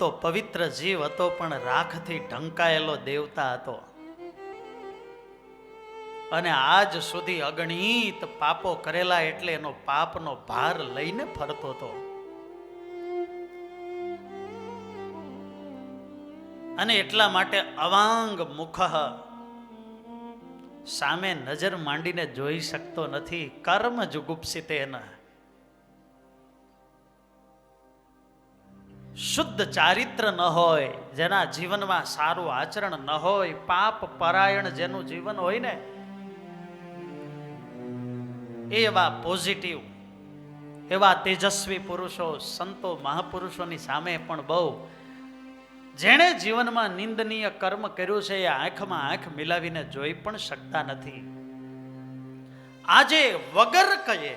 હતો, પવિત્ર જીવ હતો, પણ રાખથી ઢંકાયેલો દેવતા હતો. અને આજ સુધી અગણિત પાપો કરેલા એટલે એનો પાપનો ભાર લઈને ફરતો હતો. અને એટલા માટે અવાંગ મુખ, સામે નજર માંડીને જોઈ શકતો નથી. કર્મ જુગુપ્સિતેન, શુદ્ધ ચારિત્ર ન હોય, જેના જીવનમાં સારું આચરણ ન હોય, પાપ પરાયણ જેનું જીવન હોય ને, એવા પોઝિટિવ, એવા તેજસ્વી પુરુષો, સંતો, મહાપુરુષોની સામે પણ બહુ, જેણે જીવનમાં નિંદનીય કર્મ કર્યું છે, એ આંખમાં આંખ મિલાવીને જોઈ પણ શકતા નથી. આજે વગર કયે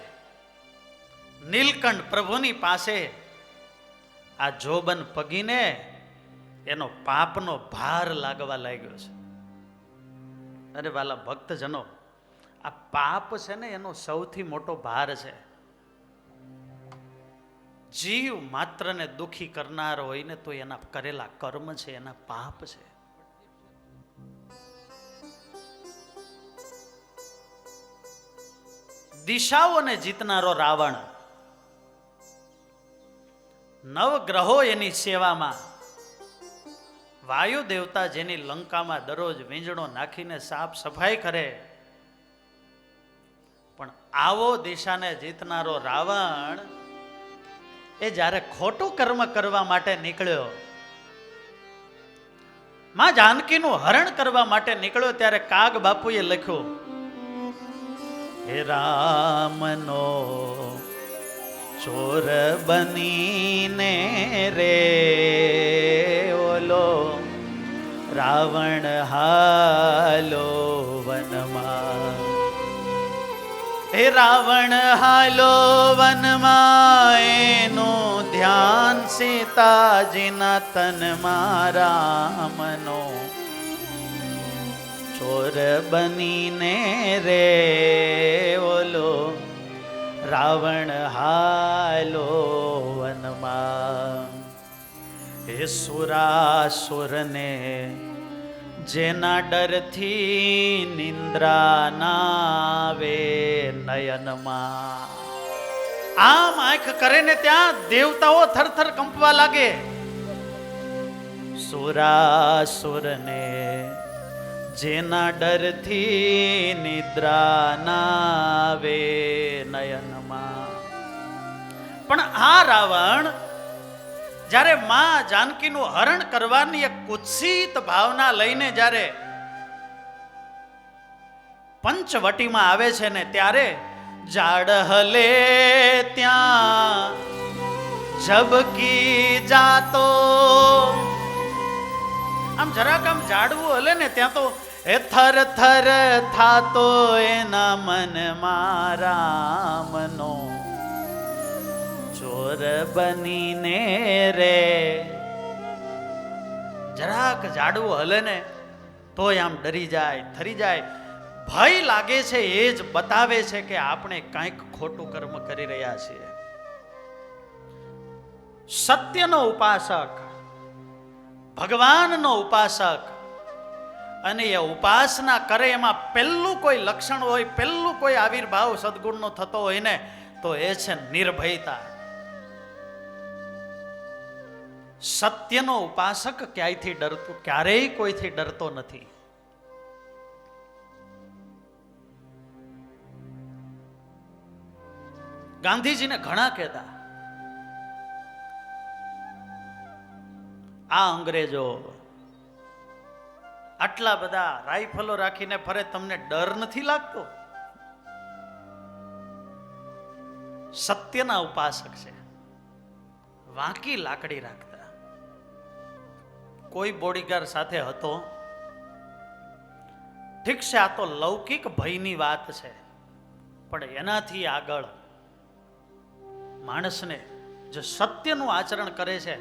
નીલકંઠ પ્રભુની પાસે આ જોબન પગીને એનો પાપનો ભાર લાગવા લાગ્યો છે. અરે વાલા ભક્તજનો, આ પાપ છે ને એનો સૌથી મોટો ભાર છે. જીવ માત્રને દુખી કરનાર હોય ને તો એના કરેલા કર્મ છે, એના પાપ છે. દિશાઓને જીતનારો રાવણ, નવગ્રહો એની સેવામાં, વાયુ દેવતા જેની લંકામાં દરરોજ વીંજણો નાખીને સાફ સફાઈ કરે, પણ આવો દિશાને જીતનારો રાવણ એ જ્યારે ખોટું કર્મ કરવા માટે નીકળ્યો, માં જાનકીનું હરણ કરવા માટે નીકળ્યો, ત્યારે કાગ બાપુએ લખ્યું, હે રામનો ચોર બનીને રે ઓલો રાવણ હાલો વનમાં. હે રાવણ હાલો વનમાં, એનું ધ્યાન સીતાજીના તનમાં રામનો ચોર બનીને રે ઓલો રાવણ હાલો વનમાં. હે સુરાસુરને જેના ડરથી નિંદ્રા નાવે નયનમાં. આમ આંખ કરે ને ત્યાં દેવતાઓ થરથર કંપવા લાગે. સુરાસુરને જેના ડરથી નિદ્રા નાવે નયનમાં. પણ આ રાવણ જ્યારે માં જાનકીનું હરણ કરવાની એક કુત્સિત ભાવના લઈને જ્યારે પંચવટીમાં આવે છે ને, ત્યારે ઝાડ હલે ત્યાં ઝબકી જાતો. આમ જરાક આમ ઝાડવું હલે ને ત્યાં તો એ થર થર થાતો એના મનમાં રામનો ચોર બનીને રે. જરાક ઝાડવું હલે ને તોય આમ ડરી જાય, થરી જાય. ભય લાગે છે, એ જ બતાવે છે કે આપણે કંઈક ખોટું કર્મ કરી રહ્યા છીએ. સત્યનો ઉપાસક, ભગવાનનો ઉપાસક, અને એ ઉપાસના કરે એમાં પહેલું કોઈ લક્ષણ હોય, પહેલું કોઈ આવિર્ભાવ સદગુણનો થતો હોય ને, તો એ છે નિર્ભયતા. સત્યનો ઉપાસક ક્યાંયથી ડરતો, ક્યારેય કોઈથી ડરતો નથી. ગાંધીજીને ઘણા કહેતા, આ અંગ્રેજો આટલા બધા રાઇફલો રાખીને ફરે, તમને ડર નથી લાગતો? સત્યના ઉપાસક છે, વાંકી લાકડી રાખતા. કોઈ બોડીગાર્ડ સાથે હતો, ઠીક છે, આ તો લૌકિક ભયની વાત છે, પણ એનાથી આગળ માણસને જે સત્યનું આચરણ કરે છે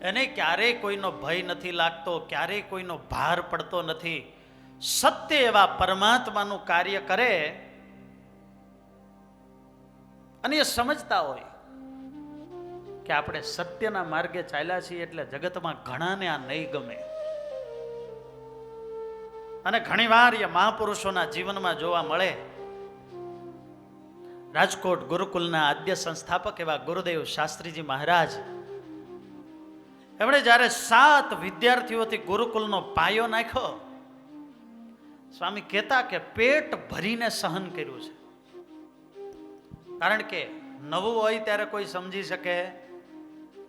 એને ક્યારેય કોઈનો ભય નથી લાગતો, ક્યારેય કોઈનો ભાર પડતો નથી. સત્ય એવા પરમાત્માનું કાર્ય કરે અને એ સમજતા હોય કે આપણે સત્યના માર્ગે ચાલ્યા છીએ એટલે જગતમાં ઘણાને આ નહીં ગમે. અને ઘણીવાર એ મહાપુરુષોના જીવનમાં જોવા મળે. રાજકોટ ગુરુકુલના આદ્ય સંસ્થાપક એવા ગુરુદેવ શાસ્ત્રીજી મહારાજ, એમણે જ્યારે 7 વિદ્યાર્થીઓથી ગુરુકુલનો પાયો નાખ્યો, સ્વામી કહેતા કે પેટ ભરીને સહન કર્યું છે. કારણ કે નવું હોય ત્યારે કોઈ સમજી શકે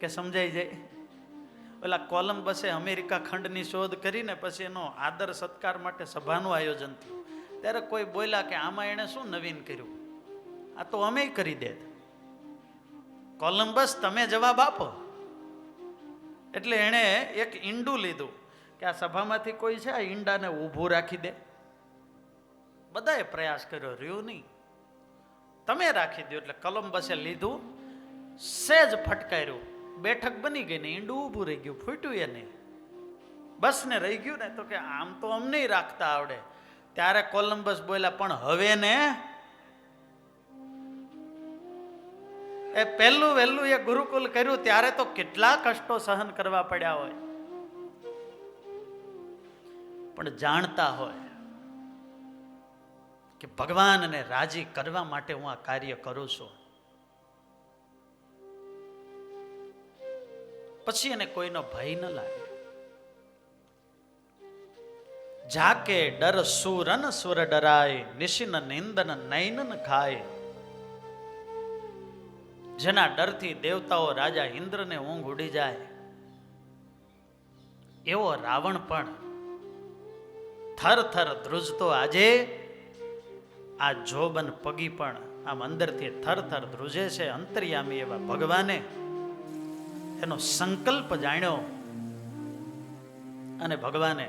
કે સમજાઈ જાય. ઓલા કોલમ્બસે અમેરિકા ખંડની શોધ કરીને પછી એનો આદર સત્કાર માટે સભાનું આયોજન થયું. ત્યારે કોઈ બોલ્યા કે આમાં એણે શું નવીન કર્યું, આ તો અમે કરી દે. કોલમ્બસ તમે જવાબ આપો. એટલે એણે એક ઈંડું લીધું કે આ સભામાંથી કોઈ છે આ ઈંડાને ઊભું રાખી દે. બધાએ પ્રયાસ કર્યો, રહ્યું નહીં, તમે રાખી દો. એટલે કોલમ્બસે લીધું, સેજ ફટકાર્યું, બેઠક બની ગઈ ને ઈંડું ઊભું રહી ગયું, ફૂટ્યું એ નહીં. બસ ને રહી ગયું ને તો કે આમ તો અમને રાખતા આવડે. ત્યારે કોલમ્બસ બોલ્યા પણ હવે ને એ પહેલું વહેલું એ ગુરુકુલ કર્યું ત્યારે તો કેટલા કષ્ટો સહન કરવા પડ્યા હોય, પણ જાણતા હોય કે ભગવાનને રાજી કરવા માટે હું આ કાર્ય કરું છું. પછી એને કોઈનો ભય ન લાગે. જાકે ડર સુરન સુર ડરાય, નિશિન નિંદન નૈનન ખાય. જેના ડરથી દેવતાઓ રાજા ઇન્દ્રને ઊંઘ ઉડી જાય, એવો રાવણ પણ થર થર ધ્રુજતો આજે આ જોબન પગી પણ આમ અંદરથી થર થર ધ્રુજે છે. અંતર્યામી એવા ભગવાને એનો સંકલ્પ જાણ્યો અને ભગવાને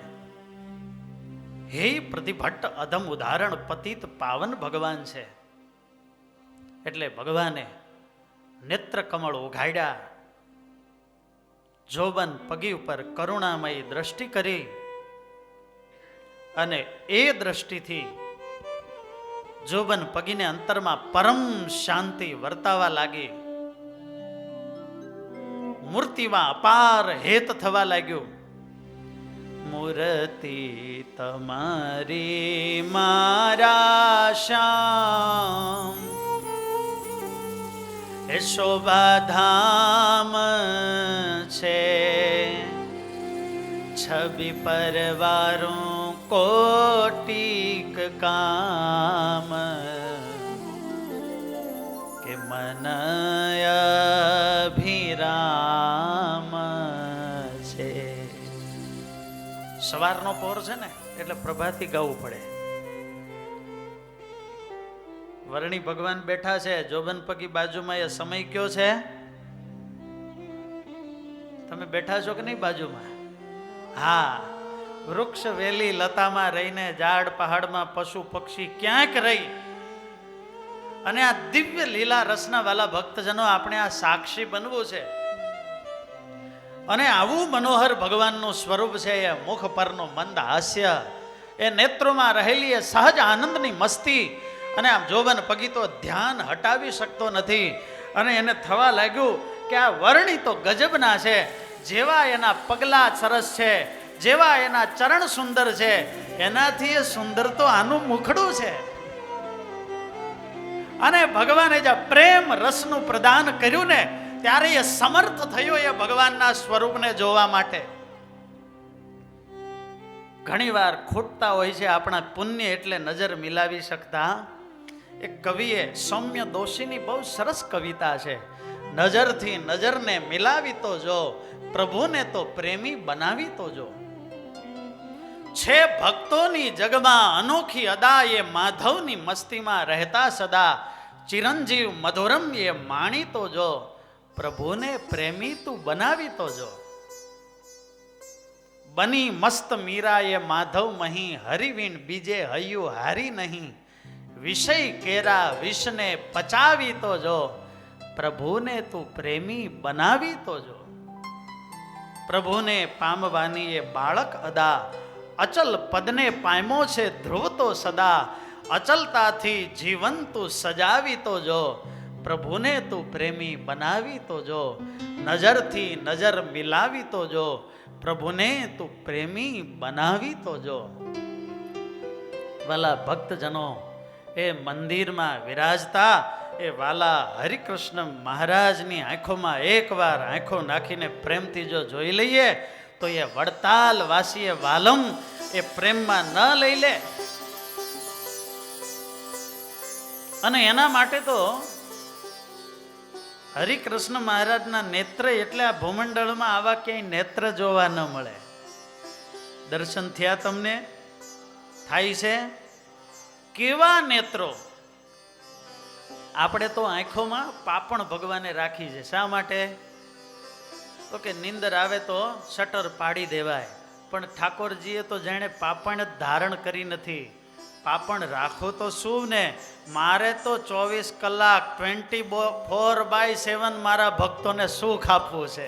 હે પ્રતિભટ્ટ અધમ ઉદાહરણ પતિત પાવન ભગવાન છે. એટલે ભગવાને નેત્ર કમળ ઉઘાડ્યા, જોબન પગી ઉપર કરુણામયી દ્રષ્ટિ કરી અને એ દ્રષ્ટિથી જોબન પગીને અંતરમાં પરમ શાંતિ વર્તાવા લાગી. મૂર્તિમાં અપાર હેત થવા લાગ્યું. મૂર્તિ તમારી મારા શ્યામ, એ શોભાધામ છે. છબી પરવારું કોટિક કામ, કે મન અભિરામ છે. સવારનો પહોર છે ને એટલે પ્રભાતી ગાવું પડે. વર્ણી ભગવાન બેઠા છે, જોબન પગી બાજુમાં. એ સમય કયો છે? તમે બેઠા છો કે નહીં બાજુમાં? હા, વૃક્ષ વેલી લતામાં રહીને, ઝાડ પહાડમાં પશુ પક્ષી ક્યાંક રહી અને આ દિવ્ય લીલા રસના વાલા ભક્તજનો આપણે આ સાક્ષી બનવું છે. અને આવું મનોહર ભગવાનનું સ્વરૂપ છે. એ મુખ પરનું મંદ હાસ્ય, એ નેત્રોમાં રહેલી એ સહજ આનંદની મસ્તી. અને આમ જોબન પગી તો ધ્યાન હટાવી શકતો નથી. અને એને થવા લાગ્યું કે આ વર્ણી તો ગજબના છે. જેવા એના પગલા સરસ છે, જેવા એના ચરણ સુંદર છે, એનાથી એ સુંદર તો આનું મુખડું છે. અને ભગવાને જે પ્રેમ રસનું પ્રદાન કર્યું ને ત્યારે એ સમર્થ થયો એ ભગવાનના સ્વરૂપને જોવા માટે. ઘણીવાર ખૂટતા હોય છે આપણા પુણ્ય એટલે નજર મિલાવી શકતા. એક કવિએ સૌમ્ય દોશીની બહુ સરસ કવિતા છે. નજરથી નજરને મિલાવી તો જો, પ્રભુને તો પ્રેમી બનાવી તો જો. છે ભક્તોની જગમાં અનોખી અદા, એ માધવની મસ્તીમાં રહેતા સદા. ચિરંજીવ મધુરમ એ માણી તો જો, પ્રભુને પ્રેમી તું બનાવી તો જો. બની મસ્ત મીરા એ માધવ મહી, હરિવીણ બીજે હૈયું હારી નહીં. વિષય કેરા વિષને પચાવી તો જો, પ્રભુને તું પ્રેમી બનાવી તો જો. પ્રભુને પામવાની એ બાળક અદા, અચલ પદને પામ્યો છે ધ્રુવ તો સદા. અચલતાથી જીવન તું સજાવી તો જો, પ્રભુને તું પ્રેમી બનાવી તો જો, નજરથી નજર મિલાવી તો જો, પ્રભુને તું પ્રેમી બનાવી તો જો. વાલા ભક્તજનો, એ મંદિરમાં વિરાજતા એ વાલા હરિકૃષ્ણ મહારાજની આંખોમાં એકવાર આંખો નાખીને પ્રેમથી જો જોઈ લઈએ તો એ વડતાલ વાસીએ વાલમ એ પ્રેમમાં ન લઈ લે. અને એના માટે તો હરિકૃષ્ણ મહારાજના નેત્ર એટલે આ ભૂમંડળમાં આવા ક્યાંય નેત્ર જોવા ન મળે. દર્શન થયા તમને? થાય છે? કેવા નેત્રો! આપણે તો આંખોમાં પાપણ ભગવાને રાખી છે. શા માટે? તો કે નીંદર આવે તો શટર પાડી દેવાય. પણ ઠાકોરજીએ તો જાણે પાપણ જ ધારણ કરી નથી. પાપણ રાખો તો શું ને, મારે તો 24 કલાક 24/7 મારા ભક્તોને સુખ આપવું છે.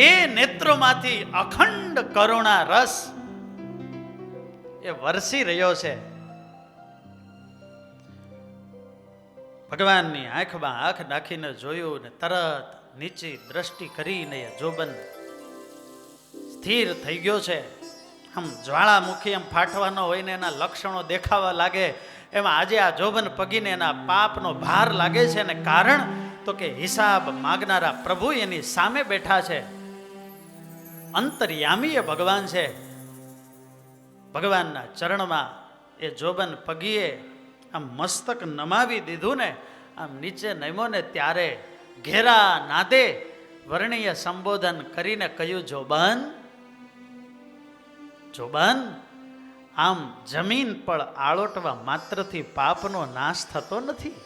એ નેત્રોમાંથી અખંડ કરુણા રસ એ વરસી રહ્યો છે. ભગવાનની આંખમાં આંખ નાખીને જોયું ને તરત નીચી દ્રષ્ટિ કરીને જોબન સ્થિર થઈ ગયો છે. આમ જ્વાળામુખી એમ ફાટવાનો હોય ને એના લક્ષણો દેખાવા લાગે એમાં આજે આ જોબન પગીને એના પાપનો ભાર લાગે છે. ને કારણ તો કે હિસાબ માગનારા પ્રભુ એની સામે બેઠા છે. અંતર્યામી એ ભગવાન છે. ભગવાનના ચરણમાં એ જોબન પગીએ આમ મસ્તક નમાવી દીધું ને, આમ નીચે નમ્યો ને ત્યારે ઘેરા નાદે વર્ણિય સંબોધન કરીને કહ્યું, જોબન, જોબન, આમ જમીન પર આળોટવા માત્રથી પાપનો નાશ થતો નથી.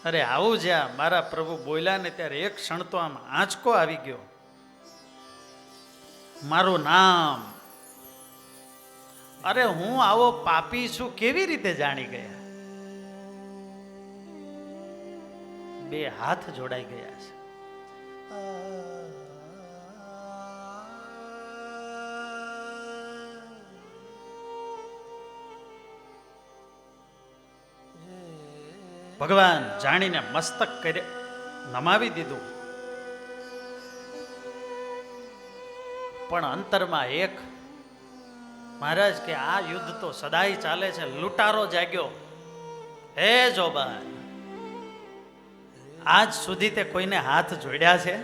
અરે આવું જ્યાં મારા પ્રભુ બોલ્યા ને ત્યારે એક ક્ષણ તો આમ આંચકો આવી ગયો. મારું નામ, અરે હું આવો પાપી છું કેવી રીતે જાણી ગયા? બે હાથ જોડાઈ ગયા છે. ભગવાન જાણીને મસ્તક કરે નમાવી દીધું. પણ અંતરમાં એક મહારાજ કે આ યુદ્ધ તો સદાય ચાલે છે. લૂંટારો જાગ્યો. હે જોબન, આજ સુધી તે કોઈને હાથ જોડ્યા છે?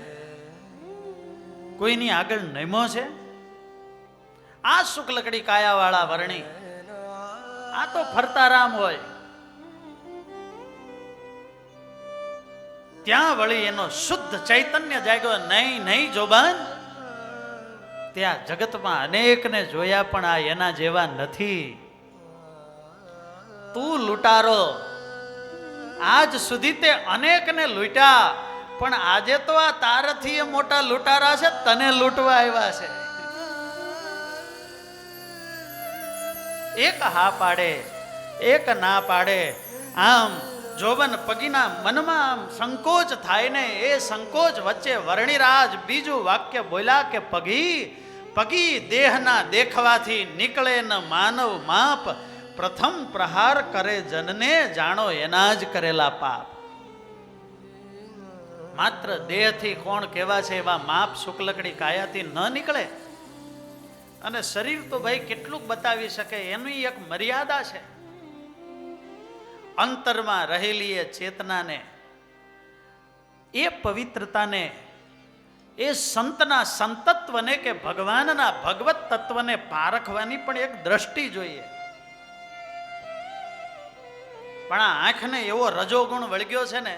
કોઈની આગળ નમ્યો છે? આ શુક્લકડી કાયાવાળા વર્ણી, આ તો ફરતા રામ હોય. ત્યાં વળી એનો શુદ્ધ ચૈતન્ય જાગ્યો. નહીં નહીં જોબન, ત્યાં જગતમાં અનેકને જોયા પણ આ એના જેવા નથી. તું લૂંટારો, આજ સુધી તે અનેકને લૂંટ્યા, પણ આજે તો આ તારાથી એ મોટા લૂંટારા છે, તને લૂંટવા આવ્યા છે. એક હા પાડે, એક ના પાડે. આમ જોબન પગીના મનમાં આમ સંકોચ થાય ને, એ સંકોચ વચ્ચે વર્ણિરાજ બીજું વાક્ય બોલ્યા કે પગી, પગી દેહના દેખવાથી નીકળે ન માનવ માપ, પ્રથમ પ્રહાર કરે જનને જાણો એના જ કરેલા પાપ. માત્ર દેહથી કોણ કેવા છે એવા માપ શુક્લકડી કાયાથી ન નીકળે. અને શરીર તો ભાઈ કેટલુંક બતાવી શકે, એની એક મર્યાદા છે. અંતરમાં રહેલી એ ચેતનાને, એ પવિત્રતાને, એ સંતના સંતત્વને કે ભગવાનના ભગવત તત્વને પારખવાની પણ એક દ્રષ્ટિ જોઈએ. પણ આ આંખને એવો રજોગુણ વળગ્યો છે ને,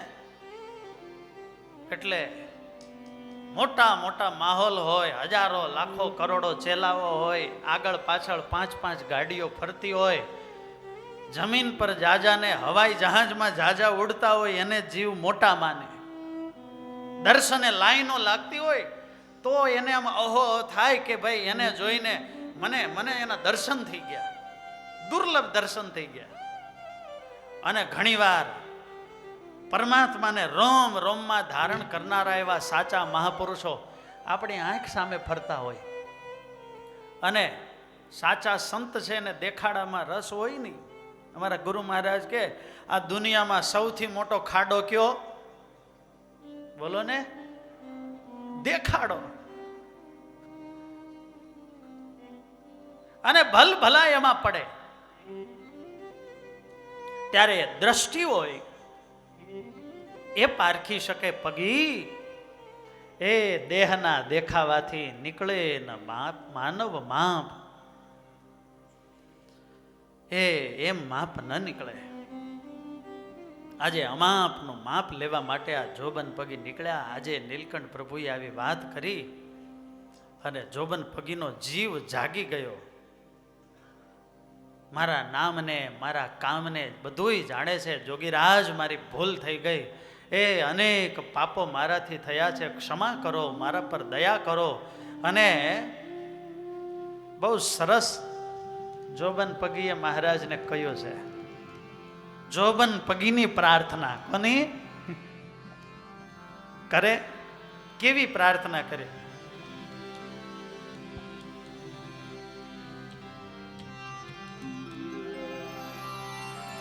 એટલે મોટા મોટા માહોલ હોય, હજારો લાખો કરોડો ચેલાઓ હોય, આગળ પાછળ 5-5 ગાડીઓ ફરતી હોય, જમીન પર જાજાને હવાઈ જહાજમાં જાજા ઉડતા હોય એને જીવ મોટા માને. દર્શને લાઈનો લાગતી હોય તો એને આમ અહો થાય કે ભાઈ એને જોઈને મને એના દર્શન થઈ ગયા, દુર્લભ દર્શન થઈ ગયા. અને ઘણીવાર પરમાત્માને રોમ રોમમાં ધારણ કરનારા એવા સાચા મહાપુરુષો આપણી આંખ સામે ફરતા હોય અને સાચા સંત છે ને દેખાડામાં રસ હોય નહીં. અમારા ગુરુ મહારાજ કે આ દુનિયામાં સૌથી મોટો ખાડો કયો? બોલો ને, દેખાડો. અને ભલ ભલા એમાં પડે. ત્યારે દ્રષ્ટિ હોય એ પારખી શકે પગી. એ દેહના દેખાવાથી નીકળે ન માનવ માપ. એમ માપ ન નીકળે. આજે અમાપનું માપ લેવા માટે આ જોબન પગી નીકળ્યા. આજે નીલકંઠ પ્રભુએ આવી વાત કરી અને જોબન પગીનો જીવ જાગી ગયો. મારા નામને, મારા કામને બધુંય જાણે છે. જોગીરાજ, મારી ભૂલ થઈ ગઈ. અનેક પાપો મારાથી થયા છે, ક્ષમા કરો, મારા પર દયા કરો. અને બહુ સરસ જોબન પગીએ મહારાજને કહ્યું છે. જોબન પગીની પ્રાર્થના કોની કરે? કેવી પ્રાર્થના કરે?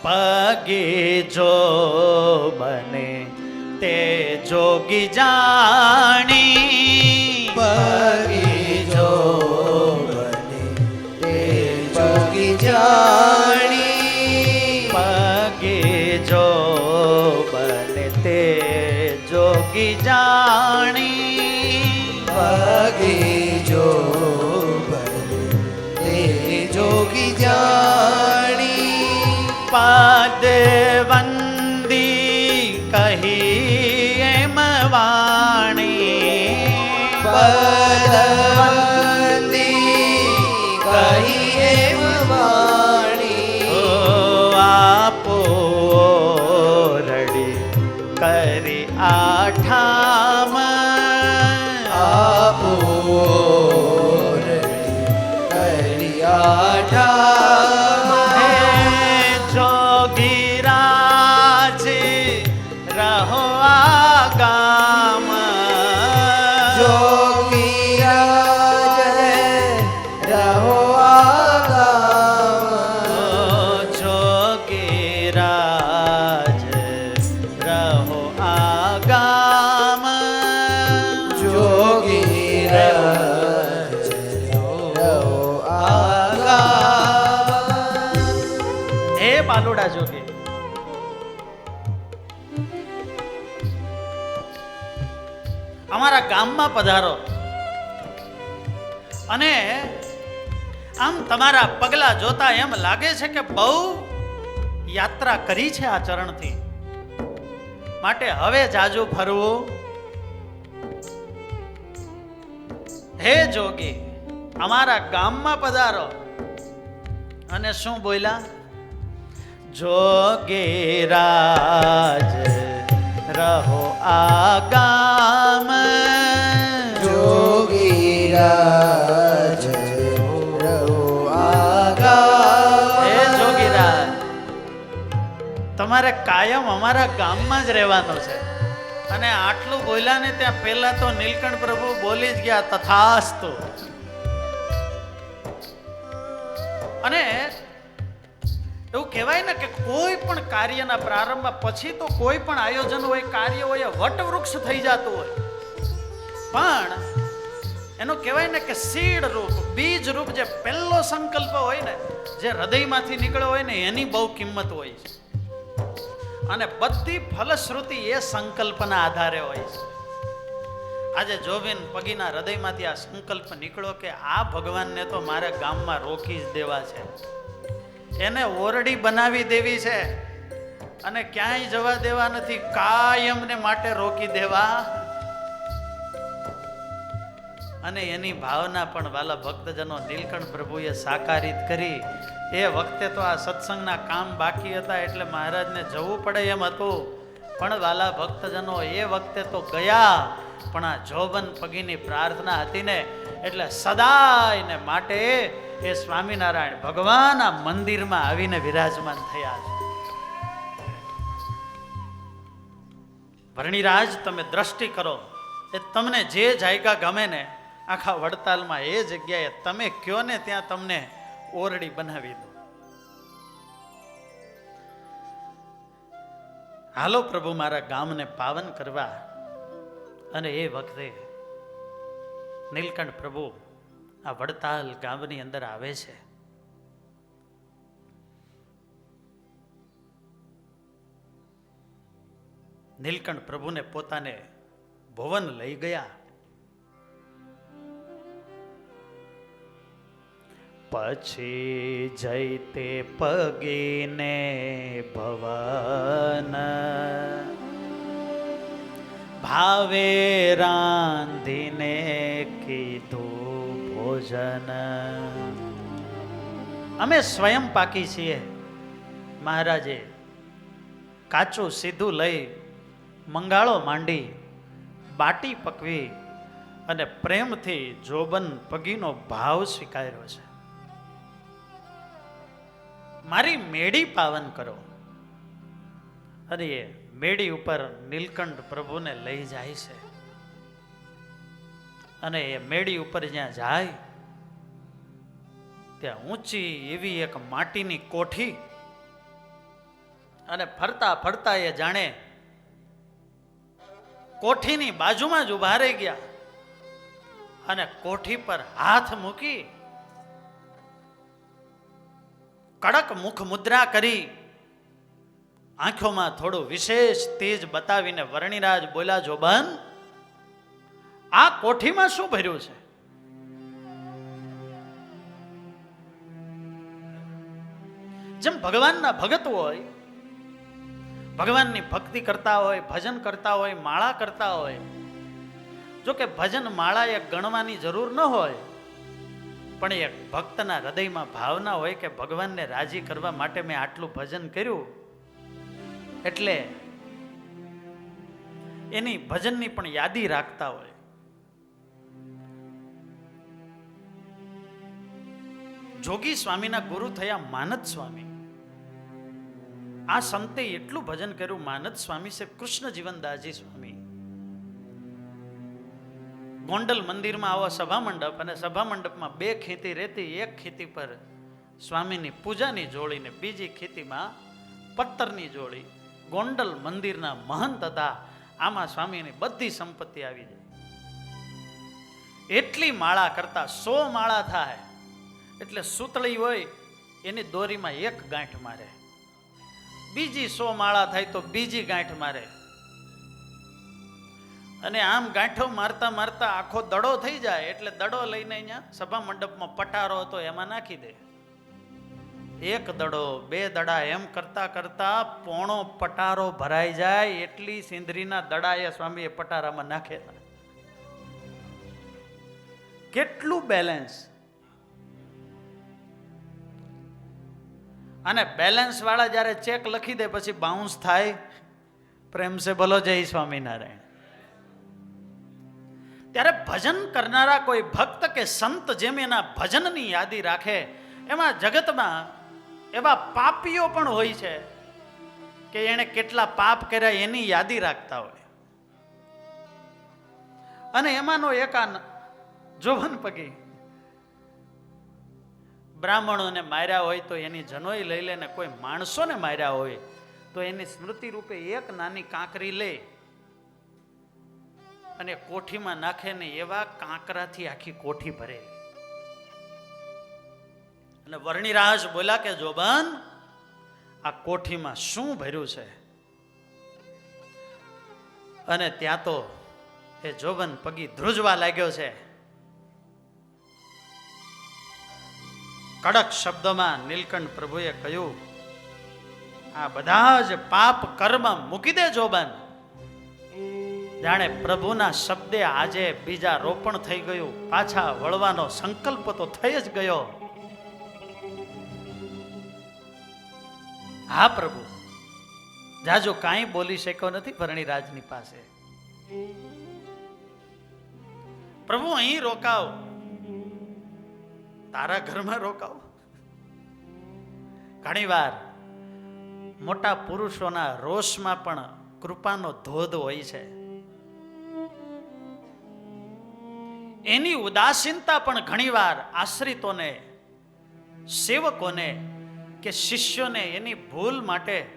પગે જો બને તે જોગી જાણી. પગે જો બને તે જોગી જાણી. પગે જો બને તે જોગી જાણી. પગે જો બને તે જોગી જાણી. પદ વંદી કહી એમ વાણી. પદ વંદી કહી એમ વાણી. આપો રડી કરી આઠામ. આપો કરી આઠામ. જોગીરાજ રહો આગામ. જોગીરાજ રહો આગામ. જોગીરાજ રહો આગામ. જોગીરાજ રહો આગામ. હે બાલુડા જોગી, અમારા ગામમાં પધારો અને આમ તમારા પગલા જોતા એમ લાગે છે કે બહુ યાત્રા કરી છે આ ચરણથી, માટે હવે જાજુ ફરવું. હે જોગી, અમારા ગામમાં પધારો. અને શું બોલ્યા? જોગીરાજ રહો આગામ. જોગીરાજ રહો આગામ. હે જોગીરાજ, તમારે કાયમ અમારા ગામમાં જ રહેવાનું છે. અને આટલું બોલ્યા ને ત્યાં પહેલા તો નીલકંઠ પ્રભુ બોલી જ ગયા, તથાસ્તુ. અને એવું કહેવાય ને કે કોઈ પણ કાર્યના પ્રારંભ પછી તો કોઈ પણ આયોજન હોય, કાર્ય હોય, વટવૃક્ષ થઈ જતું હોય, પણ એનું કહેવાય ને કે સીડ રૂપ, બીજ રૂપ, જે પહેલો સંકલ્પ હોય ને, જે હૃદયમાંથી નીકળ્યો હોય ને, એની બહુ કિંમત હોય છે. અને બધી ફલશ્રુતિ એ સંકલ્પના આધારે હોય છે. આજે જોબીન પગીના હૃદયમાંથી આ સંકલ્પ નીકળ્યો કે આ ભગવાનને તો મારે ગામમાં રોકી જ દેવા છે, એને ઓરડી બનાવી દેવી છે અને ક્યાંય જવા દેવા નથી, કાયમને માટે રોકી દેવા. અને એની ભાવના પણ વાલા ભક્તજનો નીલકંઠ પ્રભુએ સાકારિત કરી. એ વખતે તો આ સત્સંગના કામ બાકી હતા એટલે મહારાજને જવું પડે એમ હતું, પણ વાલા ભક્તજનો એ વખતે તો ગયા, પણ આ જોબન પગીની પ્રાર્થના હતી ને એટલે સદાય ને માટે એ સ્વામિનારાયણ ભગવાન આ મંદિરમાં આવીને વિરાજમાન થયા છે. ભરણીરાજ, તમે દ્રષ્ટિ કરો, એ તમને જે જાયગા ગમે ને આખા વડતાલમાં એ જગ્યાએ તમે કયો ને ત્યાં તમને ઓરડી બનાવી દો. હાલો પ્રભુ મારા ગામને પાવન કરવા. અને એ વખતે નીલકંઠ પ્રભુ આ વડતાલ ગામની અંદર આવે છે. નીલકંઠ પ્રભુને પોતાને ભુવન લઈ ગયા. પછી જઈતે પગીને ભવન ભાવે રાંધીને કીધું ભોજન. અમે સ્વયં પાકી છીએ. મહારાજે કાચું સીધું લઈ મંગાળો માંડી બાટી પકવી અને પ્રેમથી જોબન પગીનો ભાવ સ્વીકાર્યો છે. મારી મેળી પાવન કરો. અને એ મેળી ઉપર નીલકંઠ પ્રભુને લઈ જાય છે. અને એ મેળી ઉપર જ્યાં જાય ત્યાં ઊંચી એવી એક માટીની કોઠી, અને ફરતા ફરતા એ જાણે કોઠીની બાજુમાં જ ઉભા રહી ગયા. અને કોઠી પર હાથ મૂકી કડક મુખ મુદ્રા કરી આંખોમાં થોડું વિશેષ તેજ બતાવીને વર્ણિરાજ બોલ્યા, જોબન આ કોઠીમાં શું ભર્યું છે? જેમ ભગવાનના ભગત હોય, ભગવાનની ભક્તિ કરતા હોય, ભજન કરતા હોય, માળા કરતા હોય. જો કે ભજન માળા એ ગણવાની જરૂર ન હોય, પણ એક ભક્તના હૃદયમાં ભાવના હોય કે ભગવાનને રાજી કરવા માટે મેં આટલું ભજન કર્યું, એટલે એની ભજનની પણ યાદી રાખતા હોય. જોગી સ્વામીના ગુરુ થયા માનદ સ્વામી. આ સંતે એટલું ભજન કર્યું. માનદ સ્વામી છે કૃષ્ણ જીવનદાસજી સ્વામી. ગોંડલ મંદિરમાં આવો સભા મંડપ, અને સભા મંડપમાં 2 ખેતી રહેતી. એક ખેતી પર સ્વામીની પૂજાની જોડી ને બીજી ખેતીમાં પત્તરની જોડી. ગોંડલ મંદિરના મહંત હતા. આમાં સ્વામીની બધી સંપત્તિ આવી જાય. એટલી માળા કરતા 100 માળા થાય એટલે સૂતળી હોય એની દોરીમાં 1 ગાંઠ મારે, બીજી 100 માળા થાય તો બીજી ગાંઠ મારે. અને આમ ગાંઠો મારતા મારતા આખો દડો થઈ જાય એટલે દડો લઈને અહીંયા સભા મંડપમાં પટારો હતો એમાં નાખી દે. 1 દડો 2 દડા એમ કરતા કરતા પોણો પટારો ભરાઈ જાય એટલી સિંદરીના દડા એ સ્વામીએ પટારામાં નાખેલા. કેટલું બેલેન્સ! અને બેલેન્સ વાળા જ્યારે ચેક લખી દે પછી બાઉન્સ થાય, પ્રેમ સે બોલો જય સ્વામિનારાયણ. ત્યારે ભજન કરનારા કોઈ ભક્ત કે સંત જેમ એના ભજનની યાદી રાખે, એમાં જગતમાં એવા પાપીઓ પણ હોય છે કે એને કેટલા પાપ કર્યા એની યાદી રાખતા હોય. અને એમાંનો એક આ જોબન પગી બ્રાહ્મણોને માર્યા હોય તો એની જનોઈ લઈ લે, ને કોઈ માણસોને માર્યા હોય તો એની સ્મૃતિ રૂપે એક નાની કાંકરી લે અને કોઠીમાં નાખે ને એવા કાંકરાથી આખી કોઠી ભરે. અને વર્ણિરાજ બોલ્યા કે જોબન આ કોઠીમાં શું ભર્યું છે? અને ત્યાં તો એ જોબન પગી ધ્રુજવા લાગ્યો છે. કડક શબ્દોમાં નીલકંઠ પ્રભુએ કહ્યું, આ બધા જ પાપ કર્મ મૂકી દે જોબન. જાણે પ્રભુના શબ્દે આજે બીજા રોપણ થઈ ગયું, પાછા વળવાનો સંકલ્પ તો થઈ જ ગયો. હા પ્રભુ, જાજો કાંઈ બોલી શક્યો નથી વર્ણિરાજની પાસે. પ્રભુ અહીં રોકાવ, તારા ઘરમાં રોકાવ. ઘણી વાર મોટા પુરુષોના રોષમાં પણ કૃપાનો ધોધ હોય છે. એની ઉદાસીનતા પણ ઘણીવાર આશ્રિતોને સેવકોને કે શિષ્યોને એની ભૂલ માટે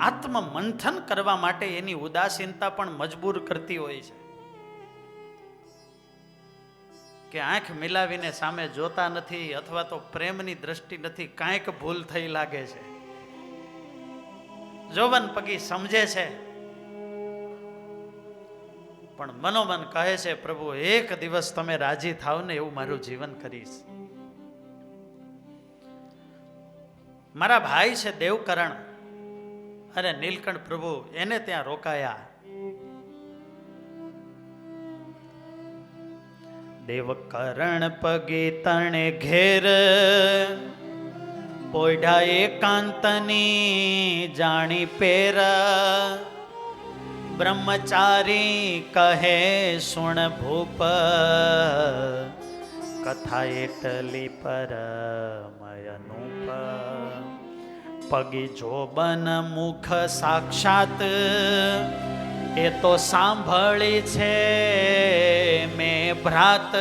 આત્મમંથન કરવા માટે એની ઉદાસીનતા પણ મજબૂર કરતી હોય છે કે આંખ મિલાવીને સામે જોતા નથી અથવા તો પ્રેમની દ્રષ્ટિ નથી, કાંઈક ભૂલ થઈ લાગે છે. જોબન પગી સમજે છે પણ મનોમન કહે છે પ્રભુ એક દિવસ તમે રાજી થાવ ને એવું મારું જીવન કરીશ. મારા ભાઈ છે દેવકરણ અને નીલકંઠ પ્રભુ એને ત્યાં રોકાયા. દેવકરણ પગે તણે ઘેર પોઢા એકાંતની જાણી પેર. બ્રહ્મચારી કહે સુણ ભૂપ કથા એટલી પરમયનુપ. પગી જોબન મુખ સાક્ષાત એ તો સાંભળી છે મેં ભ્રાત.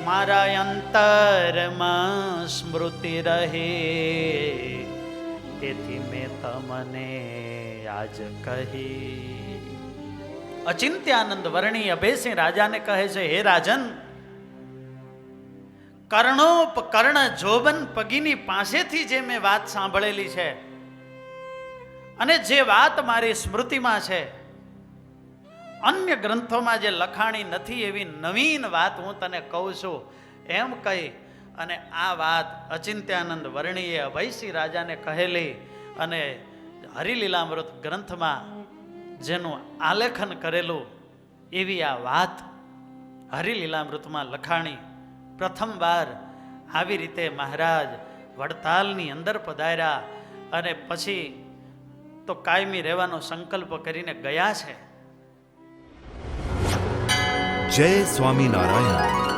મારા અંતરમાં સ્મૃતિ રહી તેથી મેં તમને આજ કહી. અચિંત્યાનંદ વર્ણી અભયસિંહ રાજાને કહે છે, હે રાજન, કર્ણોપકર્ણ જોબન પગીની પાસેથી જે મેં વાત સાંભળેલી છે અને જે વાત મારી સ્મૃતિમાં છે, અન્ય ગ્રંથોમાં જે લખાણી નથી એવી નવીન વાત હું તને કહું છું એમ કહી અને આ વાત અચિંત્યાનંદ વર્ણીએ અભયસિંહ રાજાને કહેલી અને હરિલીલામૃત ગ્રંથમાં જેનું આલેખન કરેલું એવી આ વાત હરિલીલામૃતમાં લખાણી. પ્રથમવાર આવી રીતે મહારાજ વડતાલની અંદર પધાર્યા અને પછી તો કાયમી રહેવાનો સંકલ્પ કરીને ગયા છે. જય સ્વામિનારાયણ.